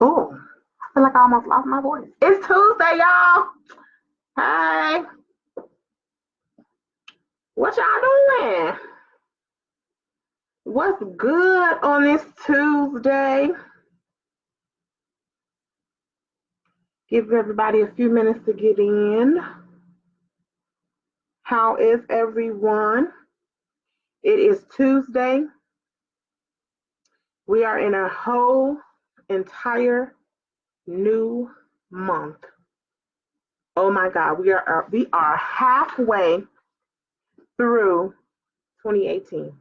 Oh, I feel like I almost lost my voice. It's Tuesday, y'all. Hey, what y'all doing? What's good on this Tuesday? Give everybody a few minutes to get in. How is everyone? It is Tuesday. We are in a whole entire new month. Oh my God, we are halfway through 2018.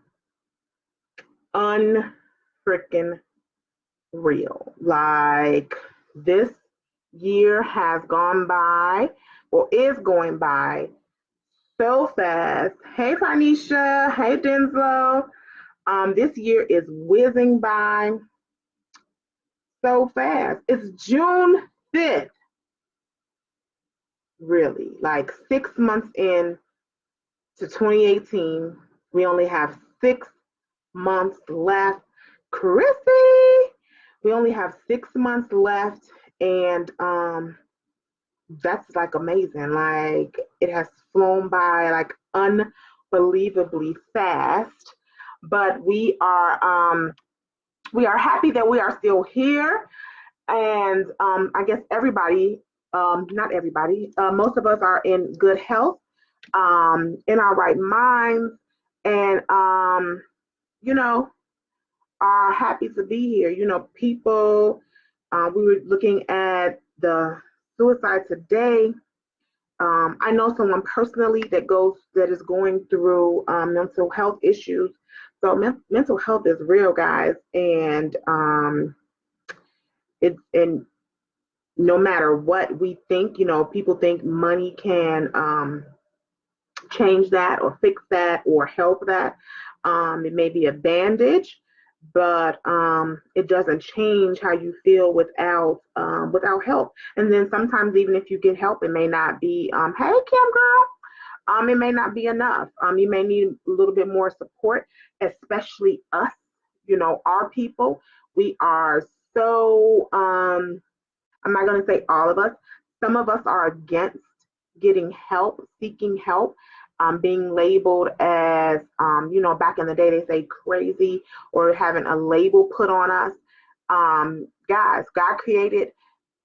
Unfreaking real. Like this year has gone by or is going by so fast. Hey Tanisha, hey Denslow. This year is whizzing by so fast. It's June 5th, really. Like 6 months in to 2018. We only have 6 months left. Chrissy, we only have 6 months left, and that's like amazing. Like it has flown by like unbelievably fast. But we are happy that we are still here. And I guess everybody, not everybody, most of us are in good health, in our right minds, and you know, are happy to be here. People, we were looking at the suicide today. I know someone personally that is going through mental health issues. So mental health is real, guys, and and no matter what we think, people think money can change that or fix that or help that. It may be a bandage, but it doesn't change how you feel without help. And then sometimes even if you get help, it may not be, hey Kim girl, it may not be enough. You may need a little bit more support, especially us, our people. We are so, I'm not going to say all of us. Some of us are against getting help, seeking help, being labeled as, back in the day, they say crazy or having a label put on us. Guys, God created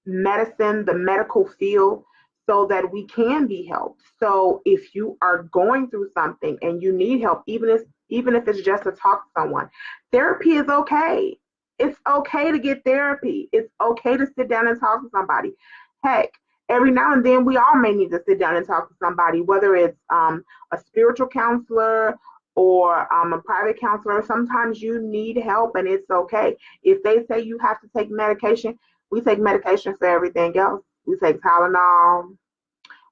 medicine, the medical field, so that we can be helped. So if you are going through something and you need help, even if it's just to talk to someone, therapy is okay. It's okay to get therapy. It's okay to sit down and talk to somebody. Heck, every now and then we all may need to sit down and talk to somebody, whether it's a spiritual counselor or a private counselor. Sometimes you need help and it's okay. If they say you have to take medication, we take medication for everything else. We take Tylenol.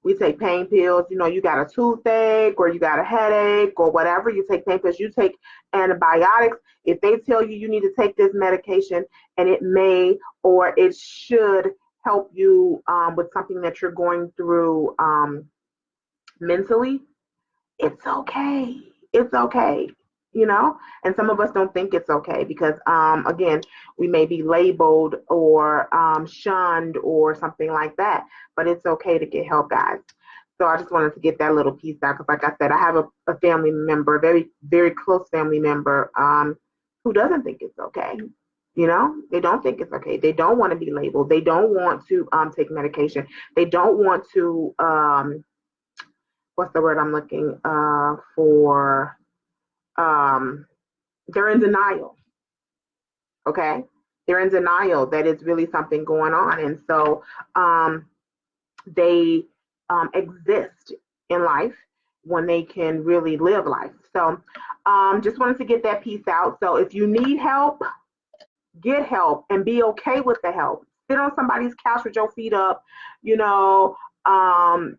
We take pain pills. You got a toothache or you got a headache or whatever. You take pain pills. You take antibiotics. If they tell you need to take this medication and it may or it should help you with something that you're going through mentally, it's okay. It's okay, you know? And some of us don't think it's okay because, again, we may be labeled or shunned or something like that. But it's okay to get help, guys. So I just wanted to get that little piece out because, like I said, I have a family member, a very, very close family member, who doesn't think it's okay. They don't think it's okay. They don't want to be labeled. They don't want to take medication. They don't want to what's the word I'm looking for? Um, they're in denial. Okay, they're in denial that it's really something going on, and so they exist in life when they can really live life. So, just wanted to get that piece out. So, if you need help, get help and be okay with the help. Sit on somebody's couch with your feet up, you know.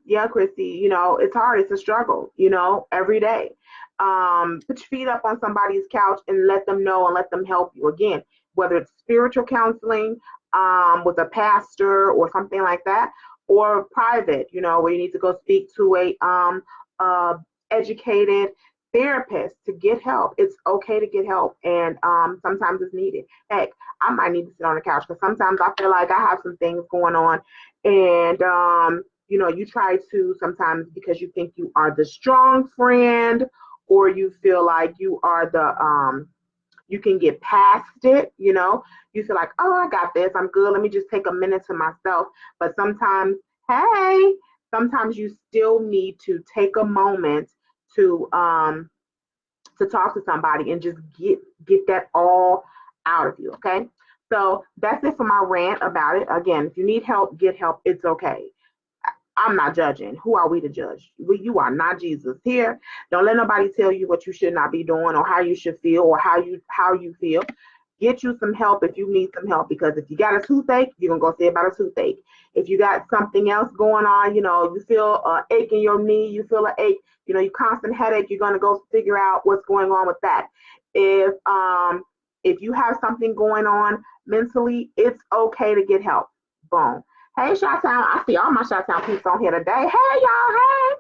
Yeah, Chrissy, it's hard, it's a struggle, every day. Put your feet up on somebody's couch and let them know and let them help you. Again, whether it's spiritual counseling, with a pastor or something like that, or private, where you need to go speak to a educated therapists to get help. It's okay to get help, and sometimes it's needed. Heck, I might need to sit on the couch because sometimes I feel like I have some things going on, and you try to sometimes because you think you are the strong friend, or you feel like you are the you can get past it. You feel like, oh, I got this, I'm good. Let me just take a minute to myself. But sometimes, hey, sometimes you still need to take a moment to talk to somebody and just get that all out of you. Okay. So that's it for my rant about it. Again, if you need help, get help. It's okay. I'm not judging. Who are we to judge? You are not Jesus here. Don't let nobody tell you what you should not be doing or how you should feel or how you feel. Get you some help if you need some help, because if you got a toothache, you're gonna go see about a toothache. If you got something else going on, you feel an ache in your knee, you feel an ache, you constant headache, you're gonna go figure out what's going on with that. If you have something going on mentally, it's okay to get help. Boom. Hey, Chi-Town. I see all my Chi-Town peeps on here today. Hey, y'all.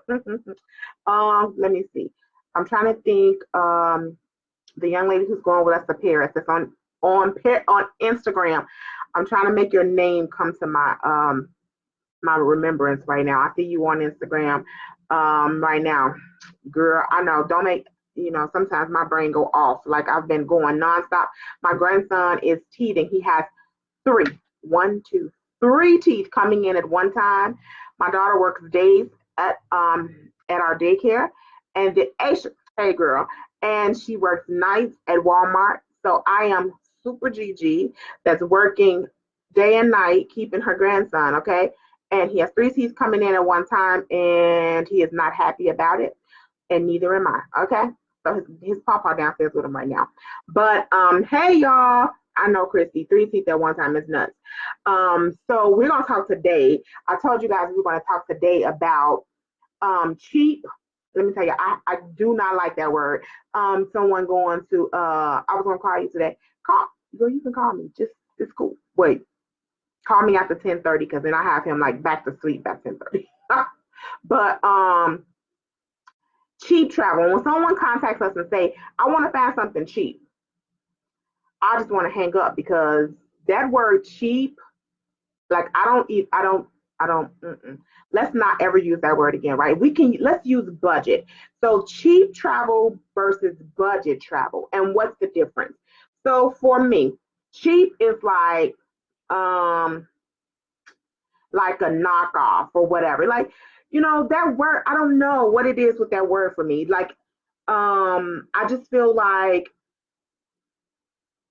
Hey. Let me see. I'm trying to think. The young lady who's going with us to Paris. It's on Instagram. I'm trying to make your name come to my remembrance right now. I see you on Instagram right now. Girl, I know. Don't make, sometimes my brain go off. Like I've been going nonstop. My grandson is teething. He has three teeth coming in at one time. My daughter works days at our daycare, and hey girl, and she works nights at Walmart. So I am super Gigi that's working day and night keeping her grandson. Okay, and he has three teeth coming in at one time, and he is not happy about it, and neither am I. Okay, so his papa downstairs with him right now. But hey y'all. I know, Christy, three teeth at one time is nuts. So we're going to talk today. I told you guys we we're going to talk today about cheap. Let me tell you, I do not like that word. Someone going to, I was going to call you today. Girl, you can call me. It's cool. Wait, call me after 10:30 because then I have him like back to sleep at 10:30. But cheap travel. When someone contacts us and say, I want to find something cheap, I just want to hang up because that word cheap, like I don't, let's not ever use that word again, right? Let's use budget. So cheap travel versus budget travel. And what's the difference? So for me, cheap is like a knockoff or whatever. Like, that word, I don't know what it is with that word for me. Like, I just feel like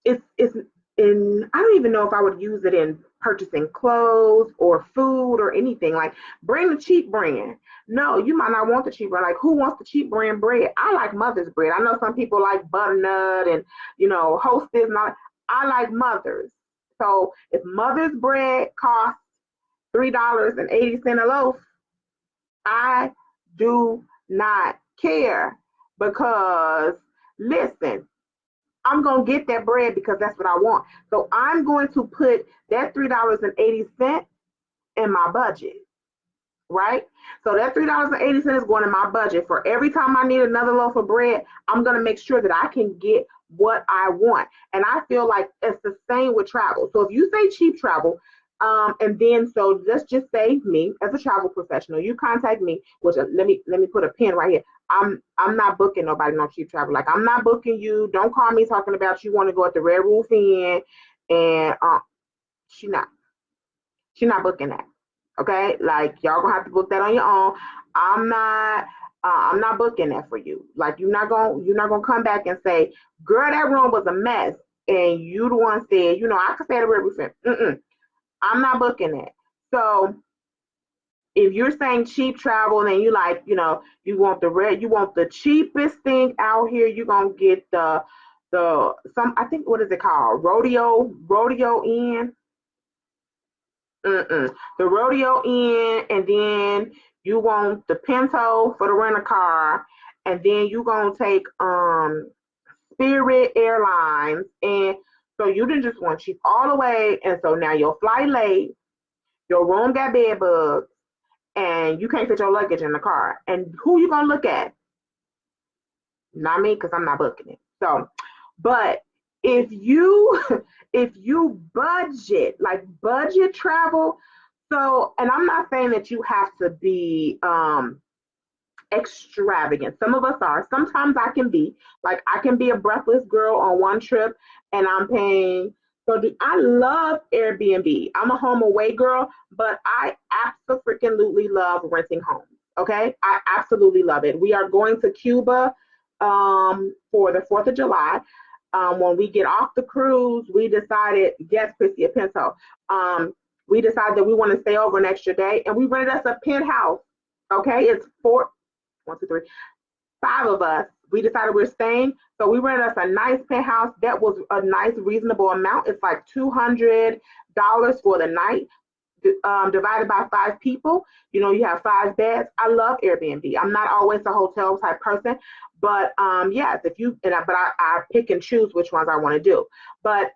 it's in, I don't even know if I would use it in purchasing clothes or food or anything. Like, bring the cheap brand. No, you might not want the cheap brand. Like, who wants the cheap brand bread? I like Mother's bread. I know some people like butternut and Hostess and all. I like Mother's. So if Mother's bread costs $3.80 a loaf, I do not care, because listen, I'm going to get that bread because that's what I want. So I'm going to put that $3.80 in my budget, right? So that $3.80 is going in my budget. For every time I need another loaf of bread, I'm going to make sure that I can get what I want. And I feel like it's the same with travel. So if you say cheap travel, and then so let's just say me as a travel professional, you contact me, which let me put a pin right here. I'm not booking nobody no cheap travel. Like, I'm not booking you. Don't call me talking about you want to go at the Red Roof Inn, and she not booking that. Okay, like, y'all gonna have to book that on your own. I'm not booking that for you. Like, you're not gonna come back and say, girl, that room was a mess, and you the one said, I could stay at the Red Roof Inn. I'm not booking that. So if you're saying cheap travel, then you like, you want the cheapest thing out here, you're gonna get I think, what is it called? Rodeo Inn. The Rodeo Inn, and then you want the Pinto for the rental car, and then you gonna take Spirit Airlines, and so you didn't just want cheap all the way, and so now your flight late, your room got bed bugs, and you can't fit your luggage in the car. And who you gonna look at? Not me, because I'm not booking it. So, but if you if you budget, like budget travel, so, and I'm not saying that you have to be extravagant. Some of us are. Sometimes I can be like, I can be a breathless girl on one trip and I'm paying. I love Airbnb. I'm a home away girl, but I absolutely love renting homes. Okay, I absolutely love it. We are going to Cuba for the 4th of July. When we get off the cruise, we decided, yes, Chrissy Pinto, we decided that we want to stay over an extra day, and we rented us a penthouse. Okay, it's one, two, three, five of us. We decided we're staying, so we rented us a nice penthouse. That was a nice, reasonable amount. It's like $200 for the night, divided by 5 people. You have 5 beds. I love Airbnb. I'm not always a hotel type person, but yes, if you and I, but I pick and choose which ones I want to do. But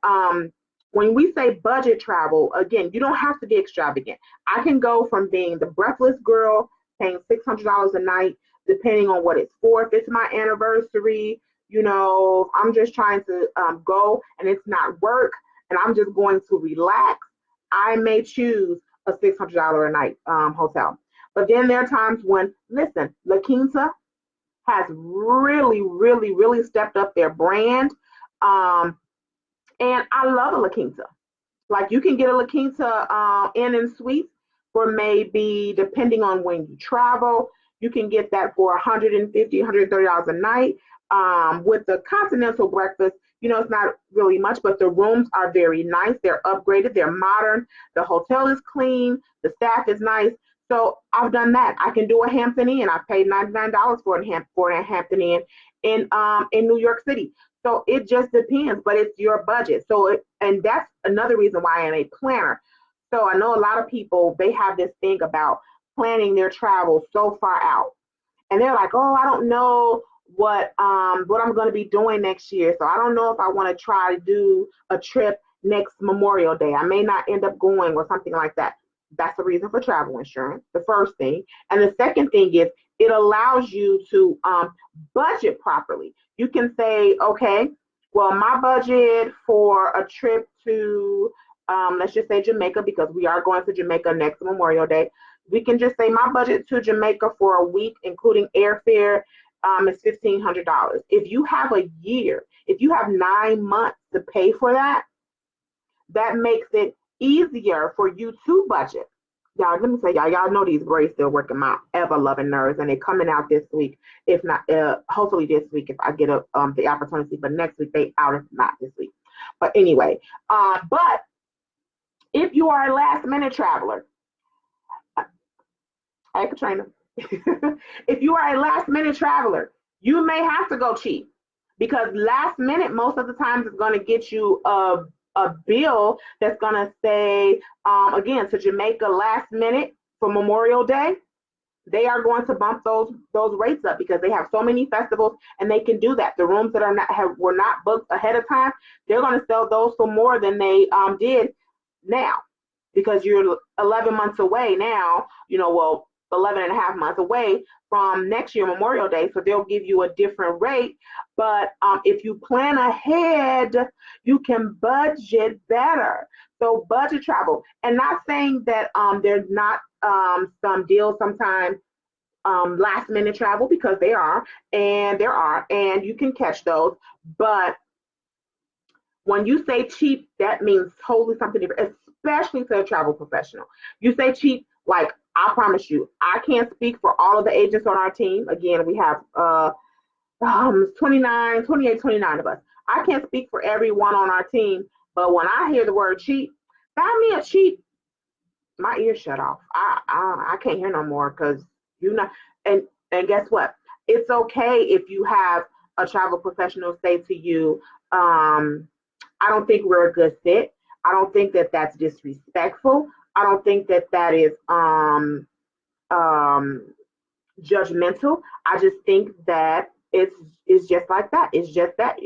when we say budget travel, again, you don't have to be extravagant. I can go from being the breathless girl, paying $600 a night, depending on what it's for. If it's my anniversary, I'm just trying to go and it's not work and I'm just going to relax, I may choose a $600 a night hotel. But then there are times when, listen, La Quinta has really, really, really stepped up their brand. Um, and I love a La Quinta. Like, you can get a La Quinta Inn and Suites for, maybe, depending on when you travel, you can get that for $150, $130 a night. With the continental breakfast, it's not really much, but the rooms are very nice. They're upgraded, they're modern. The hotel is clean, the staff is nice. So I've done that. I can do a Hampton Inn. I paid $99 for a Hampton Inn in New York City. So it just depends, but it's your budget. And that's another reason why I am a planner. So I know a lot of people, they have this thing about planning their travel so far out. And they're like, oh, I don't know what I'm going to be doing next year. So I don't know if I want to try to do a trip next Memorial Day. I may not end up going or something like that. That's the reason for travel insurance, the first thing. And the second thing is, it allows you to budget properly. You can say, okay, well, my budget for a trip to, let's just say Jamaica, because we are going to Jamaica next Memorial Day. We can just say my budget to Jamaica for a week, including airfare, is $1,500. If you have a year, if you have 9 months to pay for that, that makes it easier for you to budget. Y'all, let me say, y'all know these braids still working my ever loving nerves, and they're coming out this week. If not, hopefully this week, if I get the opportunity. But next week they out, if not this week. But anyway, but if you are a last minute traveler, hey Katrina, if you are a last minute traveler, you may have to go cheap, because last minute most of the times is going to get you a bill that's going to say, again, to Jamaica last minute for Memorial Day. They are going to bump those rates up because they have so many festivals, and they can do that. The rooms that were not booked ahead of time, they're going to sell those for more than they did now, because you're 11 months away now. 11 and a half months away from next year Memorial Day, so they'll give you a different rate. But if you plan ahead, you can budget better. So budget travel, and not saying that there's not some deals sometimes, last minute travel, because there are, and you can catch those. But when you say cheap, that means totally something different, especially to a travel professional. You say cheap, like, I promise you, I can't speak for all of the agents on our team. Again, we have 29 of us. I can't speak for everyone on our team, but when I hear the word cheap, buy me a cheap, my ears shut off. I can't hear no more, because and guess what? It's okay if you have a travel professional say to you, I don't think we're a good fit. I don't think that that's disrespectful. I don't think that that is judgmental. I just think that it's just like that. It's just that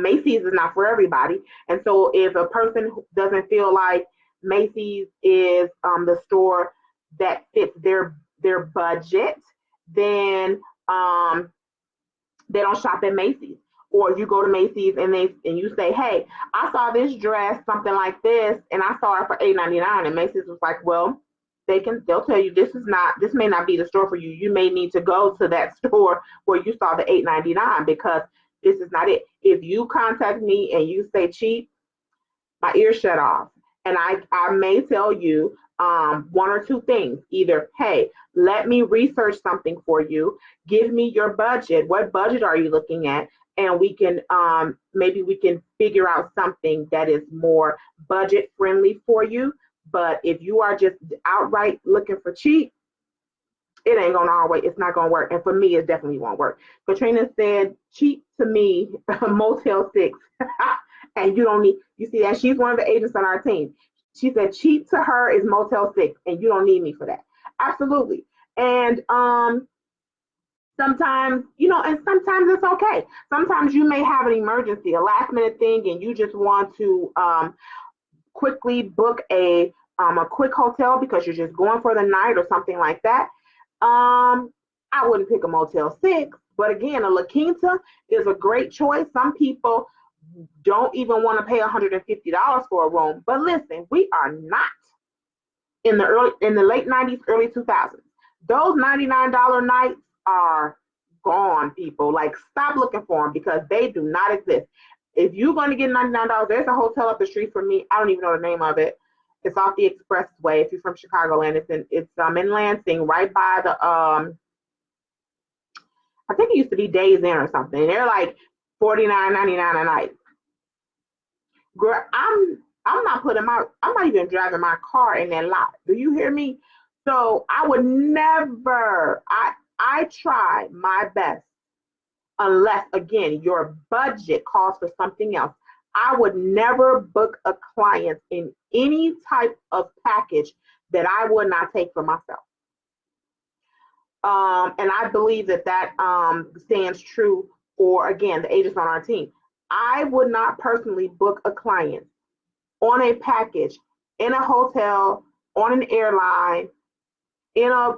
Macy's is not for everybody, and so if a person doesn't feel like Macy's is the store that fits their budget, then They don't shop at Macy's. Or you go to Macy's and you say, hey, I saw this dress, something like this, and I saw it for $8.99. And Macy's was like, well, they'll tell you this may not be the store for you. You may need to go to that store where you saw the $8.99 because this is not it. If you contact me and you say cheap, my ears shut off. And I may tell you one or two things. Either, hey, let me research something for you. Give me your budget. What budget are you looking at? And we can maybe we can figure out something that is more budget friendly for you. But if you are just outright looking for cheap, it ain't gonna always, it's not gonna work. And for me, it definitely won't work. Katrina said, cheap to me, Motel 6. And you don't need, you see that she's one of the agents on our team. She said, cheap to her is Motel 6, and you don't need me for that. Absolutely. And sometimes, and sometimes it's okay. Sometimes you may have an emergency, a last minute thing, and you just want to quickly book a quick hotel because you're just going for the night or something like that. I wouldn't pick a Motel 6, but again, a La Quinta is a great choice. Some people don't even want to pay $150 for a room. But listen, we are not in the late 90s, early 2000s. Those $99 nights are gone, people. Like, stop looking for them because they do not exist. If you're going to get $99, there's a hotel up the street from me. I don't even know the name of it. It's off the expressway. If you're from Chicagoland, it's in Lansing, right by the I think it used to be Days Inn or something. And they're like $49.99 a night. Girl, I'm not even driving my car in that lot. Do you hear me? So I would never. I try my best, unless again your budget calls for something else. I would never book a client in any type of package that I would not take for myself. And I believe that stands true for, again, the agents on our team. I would not personally book a client on a package, in a hotel, on an airline, in a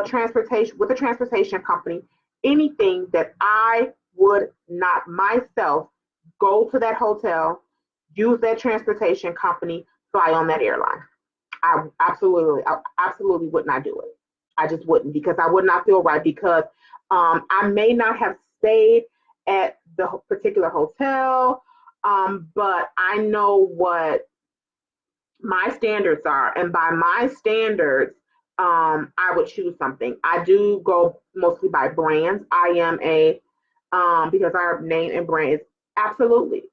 transportation, with a transportation company, anything that I would not myself go to that hotel, use that transportation company, fly on that airline. I absolutely would not do it. I just wouldn't, because I would not feel right, because I may not have stayed at the particular hotel, but I know what my standards are. And by my standards, I would choose something. I do go mostly by brands. I am because our name and brand is absolutely,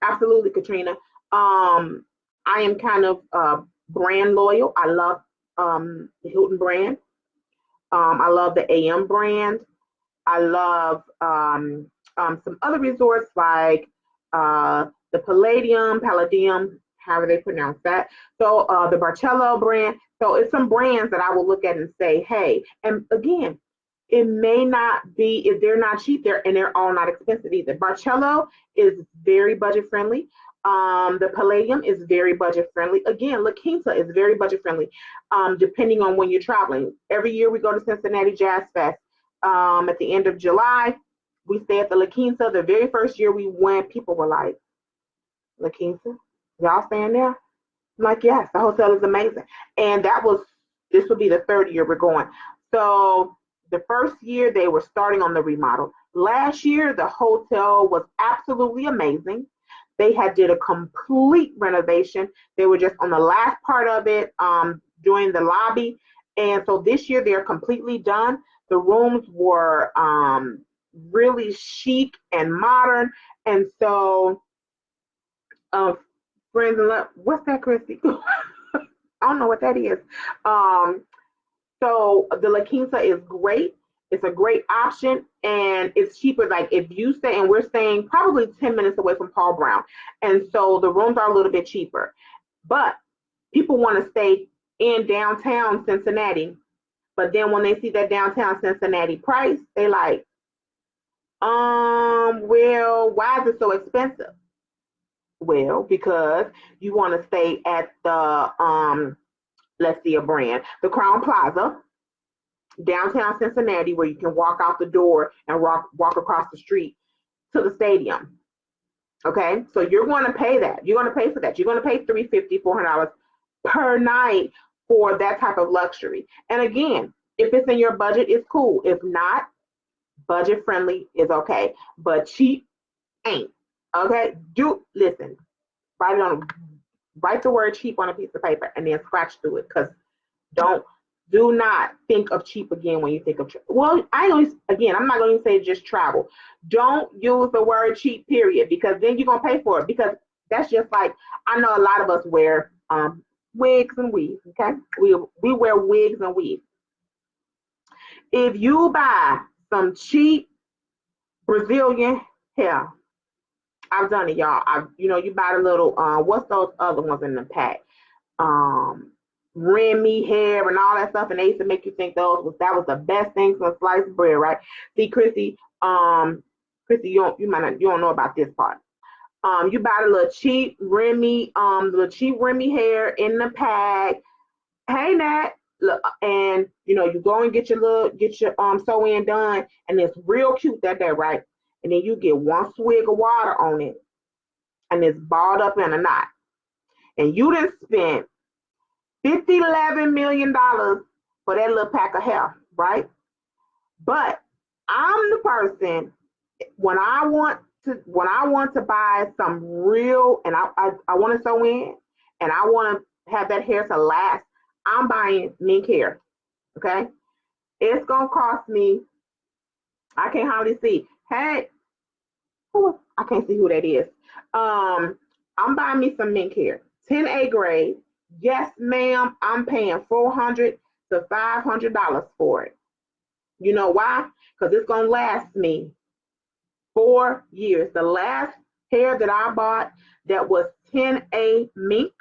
Katrina. I am kind of brand loyal. I love the Hilton brand. I love the AM brand. I love some other resorts like the Palladium, however they pronounce that. So the Barcello brand. So it's some brands that I will look at and say, hey, and again, it may not be, if they're not cheap, they're all not expensive either. Barcello is very budget friendly. The Palladium is very budget friendly. Again, La Quinta is very budget friendly, depending on when you're traveling. Every year we go to Cincinnati Jazz Fest. At the end of July, we stay at the La Quinta. The very first year we went, people were like, La Quinta? Y'all staying there? I'm like, yes, the hotel is amazing. And this would be the third year we're going. So the first year they were starting on the remodel. Last year, the hotel was absolutely amazing. They did a complete renovation. They were just on the last part of it, doing the lobby. And so this year they're completely done. The rooms were really chic and modern. And so, friends and love, what's that, Christy? I don't know what that is. So the La Quinta is great. It's a great option, and it's cheaper. Like, if you stay, and we're staying probably 10 minutes away from Paul Brown. And so the rooms are a little bit cheaper. But people want to stay in downtown Cincinnati. But then when they see that downtown Cincinnati price, they like, well, why is it so expensive? Well, because you want to stay at the, let's see, a brand, the Crown Plaza, downtown Cincinnati, where you can walk out the door and walk across the street to the stadium. Okay, so you're going to pay that. You're going to pay for that. You're going to pay $350, $400 per night for that type of luxury. And again, if it's in your budget, it's cool. If not, budget friendly is okay, but cheap ain't. Okay, listen. Write the word cheap on a piece of paper and then scratch through it, because do not think of cheap again when you think of well, I'm not going to say just travel. Don't use the word cheap, period, because then you're going to pay for it, because that's just like, I know a lot of us wear wigs and weaves. Okay, we wear wigs and weaves. If you buy some cheap Brazilian hair, I've done it, y'all. You buy the little what's those other ones in the pack? Remy hair and all that stuff, and they used to make you think that was the best thing since sliced bread, right? See, Chrissy, you don't know about this part. You buy the little cheap Remy hair in the pack. Hey, Nat, look, and you go and get your sew-in done, and it's real cute that day, right? And then you get one swig of water on it, and it's balled up in a knot, and you done spent $11 million for that little pack of hair, right? But I'm the person, when I want to buy some real, and I want to sew in, and I want to have that hair to last, I'm buying mink hair. Okay, it's gonna cost me. I can't hardly see. Hey, I can't see who that is. I'm buying me some mink hair, 10A grade. Yes, ma'am, I'm paying $400 to $500 for it. You know why? Because it's going to last me 4 years. The last hair that I bought that was 10A mink,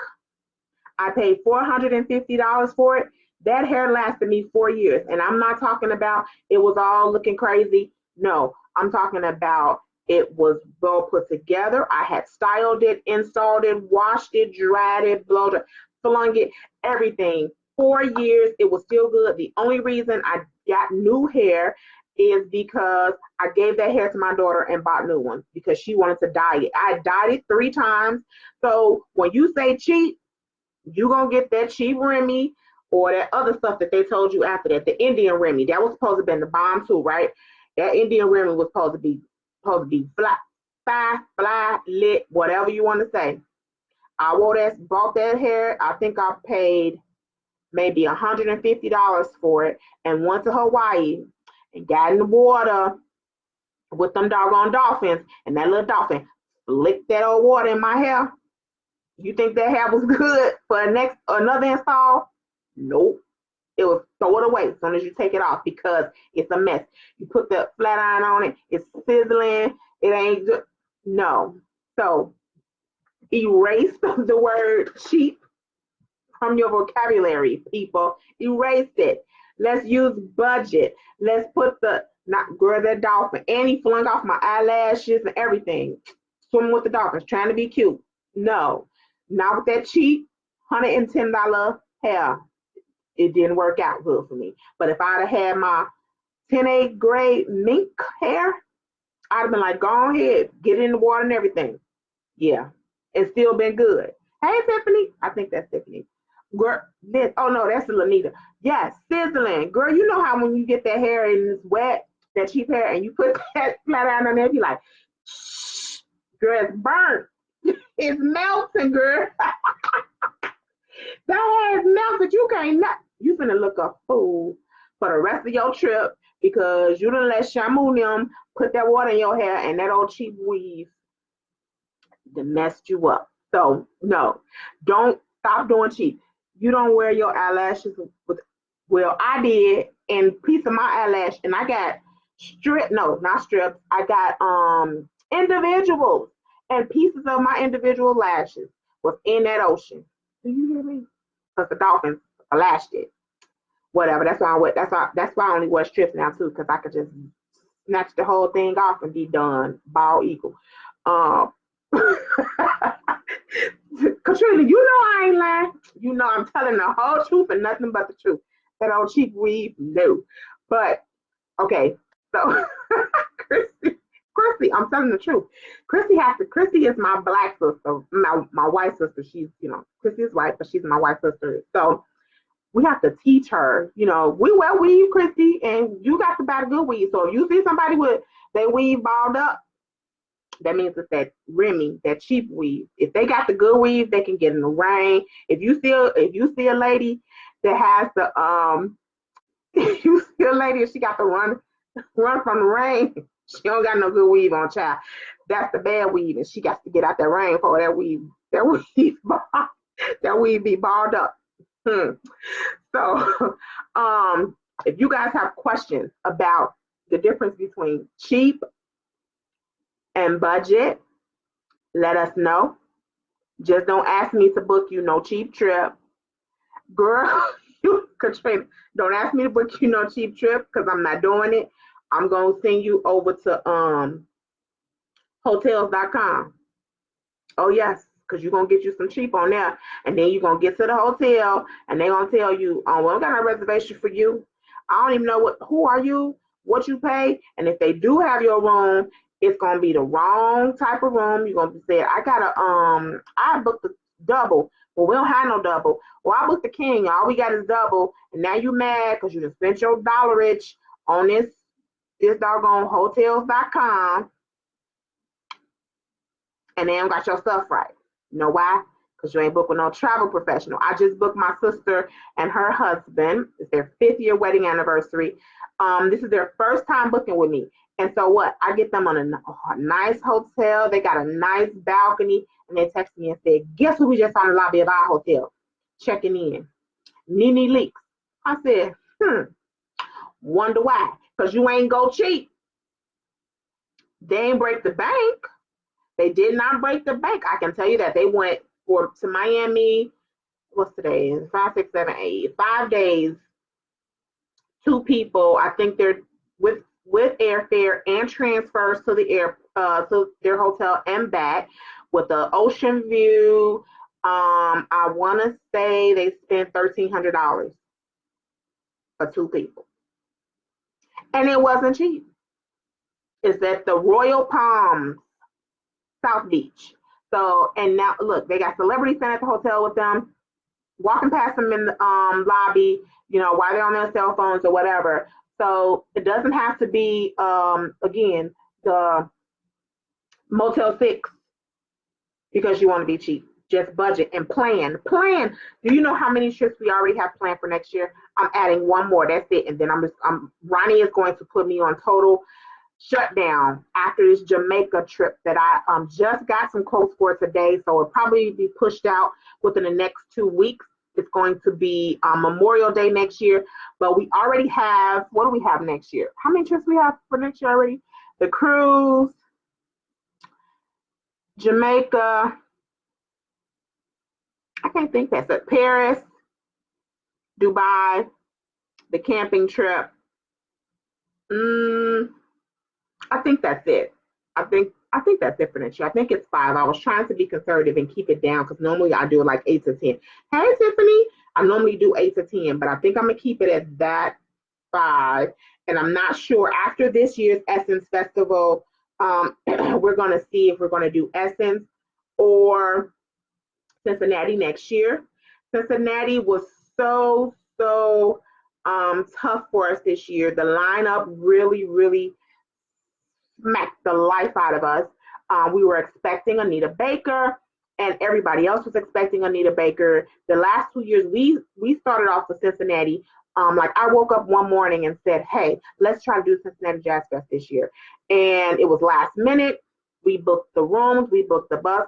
I paid $450 for it. That hair lasted me 4 years. And I'm not talking about it was all looking crazy. No, I'm talking about it was well put together. I had styled it, installed it, washed it, dried it, blowed it, flung it, everything. 4 years, it was still good. The only reason I got new hair is because I gave that hair to my daughter and bought new ones because she wanted to dye it. I dyed it 3 times. So when you say cheap, you're going to get that cheap Remy or that other stuff that they told you after that, the Indian Remy. That was supposed to have been the bomb too, right? That Indian Remy was supposed to be fly, lit, whatever you want to say. I bought that hair. I think I paid maybe $150 for it, and went to Hawaii and got in the water with them doggone dolphins, and that little dolphin licked that old water in my hair. You think that hair was good for another install? Nope. It was throw it away as soon as you take it off because it's a mess. You put the flat iron on it, it's sizzling, it ain't good. No. So erase the word cheap from your vocabulary, people. Erase it. Let's use budget. Let's put that dolphin. Annie flung off my eyelashes and everything. Swimming with the dolphins, trying to be cute. No, not with that cheap $110 hair. It didn't work out good for me. But if I'd have had my 10A grade mink hair, I'd have been like, go ahead, get in the water and everything. Yeah, it's still been good. Hey, Tiffany. I think that's Tiffany. Girl, oh no, that's Lanita. Yes, sizzling. Girl, you know how when you get that hair and it's wet, that cheap hair, and you put that flat iron on there, you like, shh, girl, it's burnt. It's melting, girl. That hair is melted. You finna look a fool for the rest of your trip because you done let Shamu them put that water in your hair and that old cheap weave that messed you up. So no, don't stop doing cheap. You don't wear your eyelashes well, I did, and piece of my eyelash, and I got not strips. I got individuals, and pieces of my individual lashes was in that ocean. Do you hear me? Because the dolphins lashed it. Whatever. That's why I only wear strips now too, because I could just snatch the whole thing off and be done, bald eagle. Katrina, you know I ain't lying. You know I'm telling the whole truth and nothing but the truth. That old cheap weave, no. But okay, so Chrissy Chrissy, I'm telling the truth. Chrissy is my black sister, my white sister. She's, Chrissy is white, but she's my white sister. So we have to teach her, we wear weave, Christy, and you got to buy the good weave. So if you see somebody with their weave balled up, that means it's that Remy, that cheap weave. If they got the good weave, they can get in the rain. If you see a lady that has the if you see a lady and she got to run from the rain, she don't got no good weave on, child. That's the bad weave, and she got to get out that rain for that weave be balled up. So, if you guys have questions about the difference between cheap and budget, let us know. Just don't ask me to book you no cheap trip. Girl, Katrina, don't ask me to book you no cheap trip because I'm not doing it. I'm going to send you over to hotels.com. Oh, yes, because you're going to get you some cheap on there. And then you're going to get to the hotel and they're going to tell you, oh, we don't got no reservation for you. I don't even know who are you, what you pay. And if they do have your room, it's going to be the wrong type of room. You're going to be saying, I booked the double. Well, we don't have no double. Well, I booked the king. All we got is double. And now you mad because you just spent your dollarage on this doggone hotels.com. And they don't got your stuff right. You know why? Because you ain't booked with no travel professional. I just booked my sister and her husband. It's their 5th year wedding anniversary. This is their first time booking with me. And so what? I get them on a nice hotel. They got a nice balcony. And they text me and said, guess who we just saw in the lobby of our hotel? Checking in. Nene Leakes. I said, wonder why. Because you ain't go cheap. They ain't break the bank. They did not break the bank. I can tell you that. They went to Miami. What's today? 5, 6, 7, 8. 5 days. 2 people. I think they're with airfare and transfers to to their hotel and back with the ocean view. I want to say they spent $1,300 for 2 people, and it wasn't cheap. It's at the Royal Palms, South Beach. So, and now look, they got celebrities staying at the hotel with them, walking past them in the lobby, while they're on their cell phones or whatever. So it doesn't have to be, again, the Motel 6 because you want to be cheap. Just budget and plan. Plan. Do you know how many trips we already have planned for next year? I'm adding one more. That's it. And then Ronnie is going to put me on total shutdown after this Jamaica trip that I just got some quotes for today. So it'll probably be pushed out within the next 2 weeks. It's going to be Memorial Day next year. But we already have, what do we have next year? How many trips we have for next year already? The cruise, Jamaica, I can't think that's it. Paris, Dubai, the camping trip. I think that's it. I think that's it for next year. I think it's 5. I was trying to be conservative and keep it down because normally I do like 8 to 10. Hey, Tiffany, I normally do 8 to 10, but I think I'm gonna keep it at that 5. And I'm not sure after this year's Essence Festival, we're gonna see if we're gonna do Essence or Cincinnati next year. Cincinnati was so tough for us this year. The lineup really smacked the life out of us. We were expecting Anita Baker, and everybody else was expecting Anita Baker. The last 2 years, we started off with Cincinnati. Like I woke up one morning and said, hey, let's try to do Cincinnati Jazz Fest this year. And it was last minute. We booked the rooms, we booked the bus.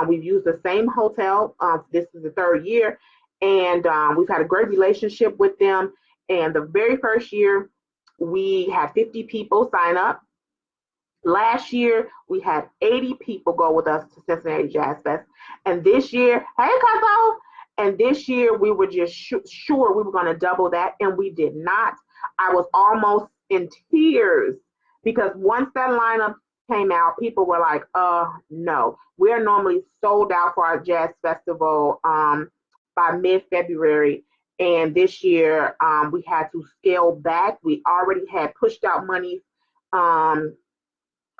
We've used the same hotel. This is the 3rd year. And we've had a great relationship with them. And the very first year, we had 50 people sign up. Last year, we had 80 people go with us to Cincinnati Jazz Fest. And this year, hey, Cuzzo! And this year, we were just sure we were going to double that, and we did not. I was almost in tears because once that lineup came out, people were like, no. We're normally sold out for our jazz festival by mid-February. And this year, we had to scale back. We already had pushed out money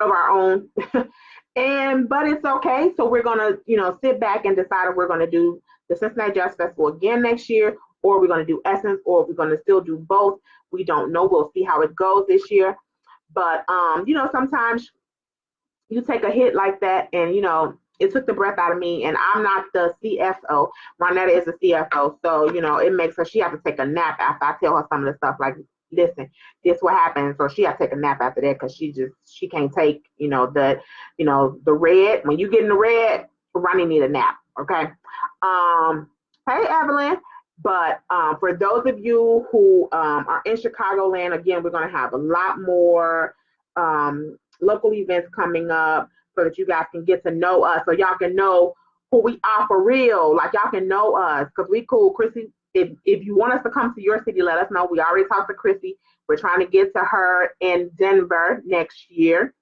of our own. But it's okay. So we're gonna, sit back and decide if we're gonna do the Cincinnati Jazz Festival again next year, or we're gonna do Essence, or we're gonna still do both. We don't know. We'll see how it goes this year. But sometimes you take a hit like that, and it took the breath out of me. And I'm not the CFO. Ronetta is the CFO, so it makes her, she has to take a nap after I tell her some of the stuff. Like, listen, this what happened. So she has to take a nap after that, because she can't take the red. When you get in the red, Ronnie need a nap. Okay. Hey Evelyn. But for those of you who are in Chicagoland, again, we're going to have a lot more local events coming up, so that you guys can get to know us, so y'all can know who we are for real. Like, y'all can know us, because we cool. Chrissy, if you want us to come to your city, let us know. We already talked to Chrissy. We're trying to get to her in Denver next year.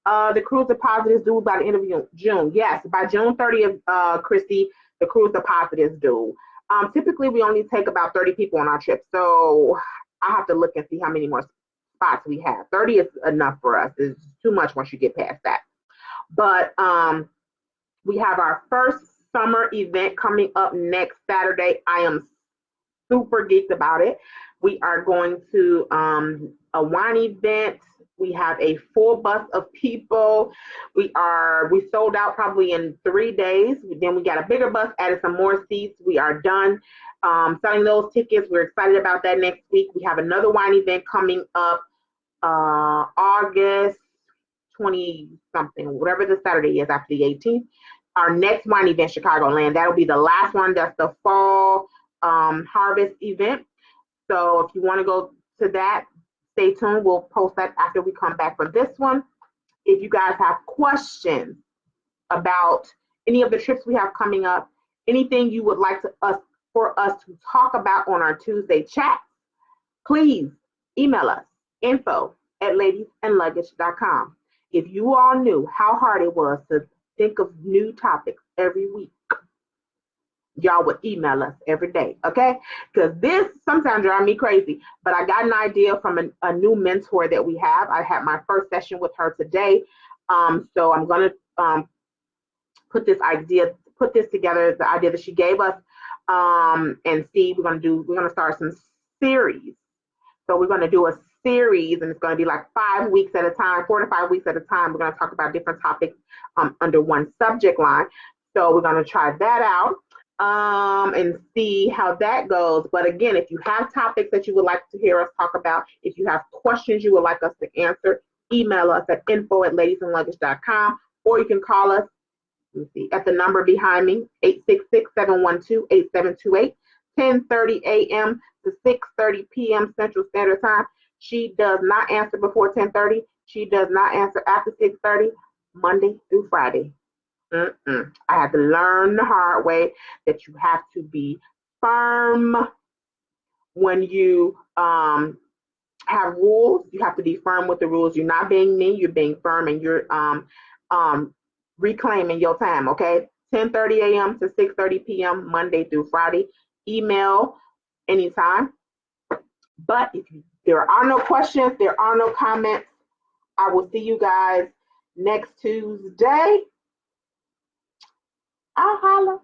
The cruise deposit is due by the end of June. Yes, by June 30th, Chrissy, the cruise deposit is due. Typically, we only take about 30 people on our trip, so I have to look and see how many more spots we have. 30 is enough for us. It's too much once you get past that. But we have our first summer event coming up next Saturday. I am super geeked about it. We are going to a wine event. We have a full bus of people. We sold out probably in 3 days. Then we got a bigger bus, added some more seats. We are done selling those tickets. We're excited about that next week. We have another wine event coming up August 20 something, whatever the Saturday is after the 18th. Our next wine event, Chicagoland, that'll be the last one. That's the fall harvest event. So if you want to go to that, stay tuned. We'll post that after we come back for this one. If you guys have questions about any of the trips we have coming up, anything you would like for us to talk about on our Tuesday chat, please email us, info@ladiesandluggage.com. If you all knew how hard it was to think of new topics every week, y'all would email us every day, okay? Because this sometimes drives me crazy, but I got an idea from a new mentor that we have. I had my first session with her today, so I'm going to put this together, the idea that she gave us, and see, we're going to start some series. So we're going to do a series, and it's going to be like 5 weeks at a time, 4 to 5 weeks at a time. We're going to talk about different topics under one subject line. So we're going to try that out and see how that goes. But again, if you have topics that you would like to hear us talk about, if you have questions you would like us to answer, email us at info@ladiesandluggage.com, or you can call us, at the number behind me, 866-712-8728, 10:30 a.m. to 6:30 p.m. Central Standard Time. She does not answer before 10:30. She does not answer after 6:30, Monday through Friday. I had to learn the hard way that you have to be firm when you have rules. You have to be firm with the rules. You're not being mean. You're being firm, and you're reclaiming your time. Okay, 10:30 a.m. to 6:30 p.m. Monday through Friday. Email anytime. But if there are no questions, there are no comments, I will see you guys next Tuesday. I'll holla.